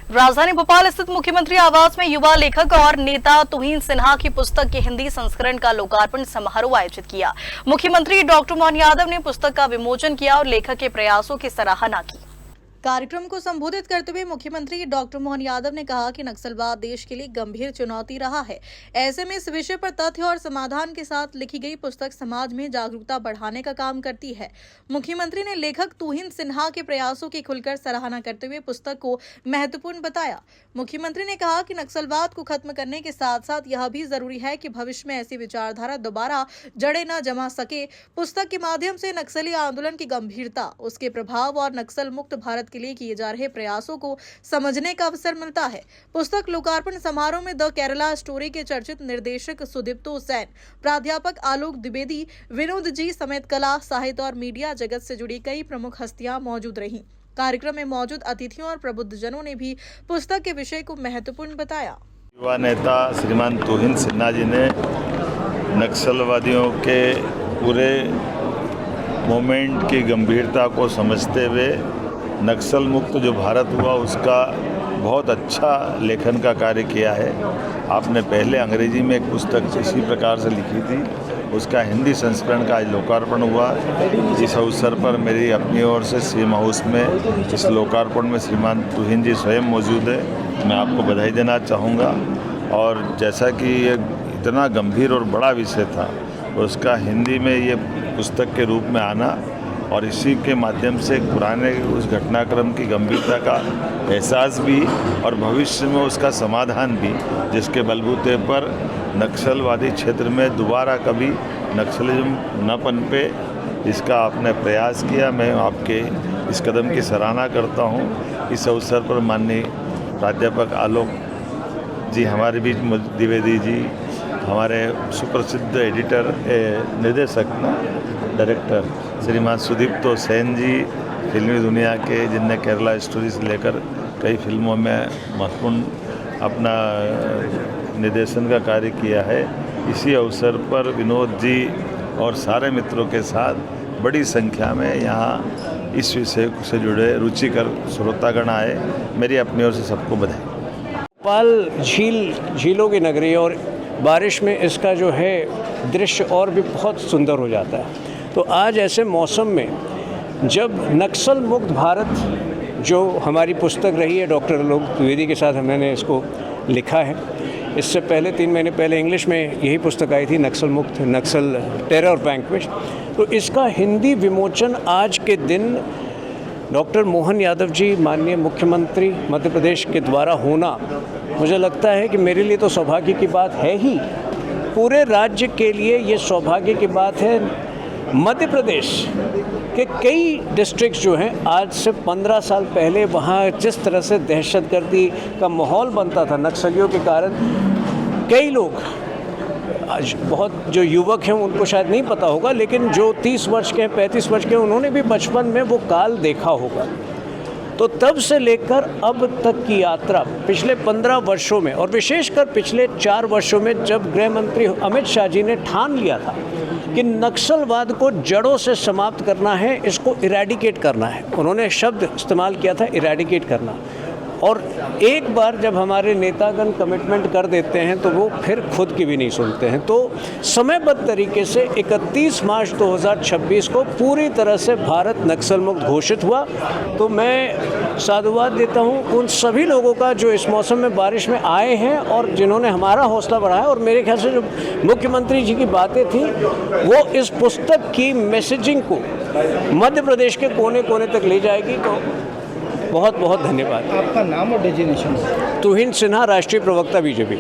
राजधानी भोपाल स्थित मुख्यमंत्री आवास में युवा लेखक और नेता तुहिन सिन्हा की पुस्तक के हिंदी संस्करण का लोकार्पण समारोह आयोजित किया। मुख्यमंत्री डॉक्टर मोहन यादव ने पुस्तक का विमोचन किया और लेखक के प्रयासों की सराहना की। कार्यक्रम को संबोधित करते हुए मुख्यमंत्री डॉक्टर मोहन यादव ने कहा कि नक्सलवाद देश के लिए गंभीर चुनौती रहा है। ऐसे में इस विषय पर तथ्य और समाधान के साथ लिखी गई पुस्तक समाज में जागरूकता बढ़ाने का काम करती है। मुख्यमंत्री ने लेखक तुहिन सिन्हा के प्रयासों की खुलकर सराहना करते हुए पुस्तक को महत्वपूर्ण बताया। मुख्यमंत्री ने कहा कि नक्सलवाद को खत्म करने के साथ साथ यह भी जरूरी है कि भविष्य में ऐसी विचारधारा दोबारा जड़ें न जमा सके। पुस्तक के माध्यम से नक्सली आंदोलन की गंभीरता, उसके प्रभाव और नक्सल मुक्त भारत के लिए किए जा रहे प्रयासों को समझने का अवसर मिलता है। पुस्तक लोकार्पण समारोह में द केरला स्टोरी के चर्चित निर्देशक सुदीप्तो सेन, प्राध्यापक आलोक द्विवेदी, विनोद जी समेत कला, साहित्य और मीडिया जगत से जुड़ी कई प्रमुख हस्तियां मौजूद रहीं। कार्यक्रम में मौजूद अतिथियों और प्रबुद्धजनों ने भी पुस्तक के विषय को महत्वपूर्ण बताया। युवा नेता श्रीमान तुहिन सिन्हा जी ने नक्सलवादियों के पूरे मोमेंट की गंभीरता को समझते हुए नक्सल मुक्त जो भारत हुआ उसका बहुत अच्छा लेखन का कार्य किया है। आपने पहले अंग्रेजी में एक पुस्तक इसी प्रकार से लिखी थी, उसका हिंदी संस्करण का आज लोकार्पण हुआ। इस अवसर पर मेरी अपनी ओर से सीएम हाउस में इस लोकार्पण में श्रीमान तुहिन जी स्वयं मौजूद है। मैं आपको बधाई देना चाहूँगा। और जैसा कि ये इतना गंभीर और बड़ा विषय था, उसका हिंदी में ये पुस्तक के रूप में आना और इसी के माध्यम से पुराने उस घटनाक्रम की गंभीरता का एहसास भी और भविष्य में उसका समाधान भी, जिसके बलबूते पर नक्सलवादी क्षेत्र में दोबारा कभी नक्सलिज्म न पनपे, इसका आपने प्रयास किया। मैं आपके इस कदम की सराहना करता हूँ। इस अवसर पर माननीय प्राध्यापक आलोक जी हमारे बीच, द्विवेदी जी हमारे सुप्रसिद्ध एडिटर निर्देशक डायरेक्टर श्रीमान सुदीप्तो सेन जी, फिल्मी दुनिया के, जिनने केरला स्टोरी से लेकर कई फिल्मों में महत्वपूर्ण अपना निर्देशन का कार्य किया है। इसी अवसर पर विनोद जी और सारे मित्रों के साथ बड़ी संख्या में यहाँ इस विषय से जुड़े रुचिकर श्रोतागण आए। मेरी अपनी ओर से सबको बधाई। भोपाल झीलों की नगरी और बारिश में इसका जो है दृश्य और भी बहुत सुंदर हो जाता है। तो आज ऐसे मौसम में जब नक्सल मुक्त भारत जो हमारी पुस्तक रही है, डॉक्टर आलोक द्विवेदी के साथ मैंने इसको लिखा है। इससे पहले 3 महीने पहले इंग्लिश में यही पुस्तक आई थी, नक्सल मुक्त, नक्सल टेरर वैंक्विश्ड। तो इसका हिंदी विमोचन आज के दिन डॉक्टर मोहन यादव जी, माननीय मुख्यमंत्री मध्य प्रदेश के द्वारा होना, मुझे लगता है कि मेरे लिए तो सौभाग्य की बात है ही, पूरे राज्य के लिए ये सौभाग्य की बात है। मध्य प्रदेश के कई डिस्ट्रिक्ट्स जो हैं, आज से 15 साल पहले वहाँ जिस तरह से दहशतगर्दी का माहौल बनता था नक्सलियों के कारण, कई लोग आज बहुत जो युवक हैं उनको शायद नहीं पता होगा, लेकिन जो 30 वर्ष के हैं, 35 वर्ष के हैं, उन्होंने भी बचपन में वो काल देखा होगा। तो तब से लेकर अब तक की यात्रा पिछले 15 वर्षों में, और विशेषकर पिछले 4 वर्षों में, जब गृह मंत्री अमित शाह जी ने ठान लिया था कि नक्सलवाद को जड़ों से समाप्त करना है, इसको इरेडिकेट करना है, उन्होंने शब्द इस्तेमाल किया था इरेडिकेट करना। और एक बार जब हमारे नेतागण कमिटमेंट कर देते हैं तो वो फिर खुद की भी नहीं सुनते हैं। तो समयबद्ध तरीके से 31 मार्च 2026 को पूरी तरह से भारत नक्सल मुक्त घोषित हुआ। तो मैं साधुवाद देता हूँ उन सभी लोगों का जो इस मौसम में बारिश में आए हैं और जिन्होंने हमारा हौसला बढ़ाया। और मेरे ख्याल से जो मुख्यमंत्री जी की बातें थी, वो इस पुस्तक की मैसेजिंग को मध्य प्रदेश के कोने कोने तक ले जाएगी। तो बहुत बहुत धन्यवाद। आपका नाम और डेजिग्नेशन? तुहिन सिन्हा, राष्ट्रीय प्रवक्ता बीजेपी।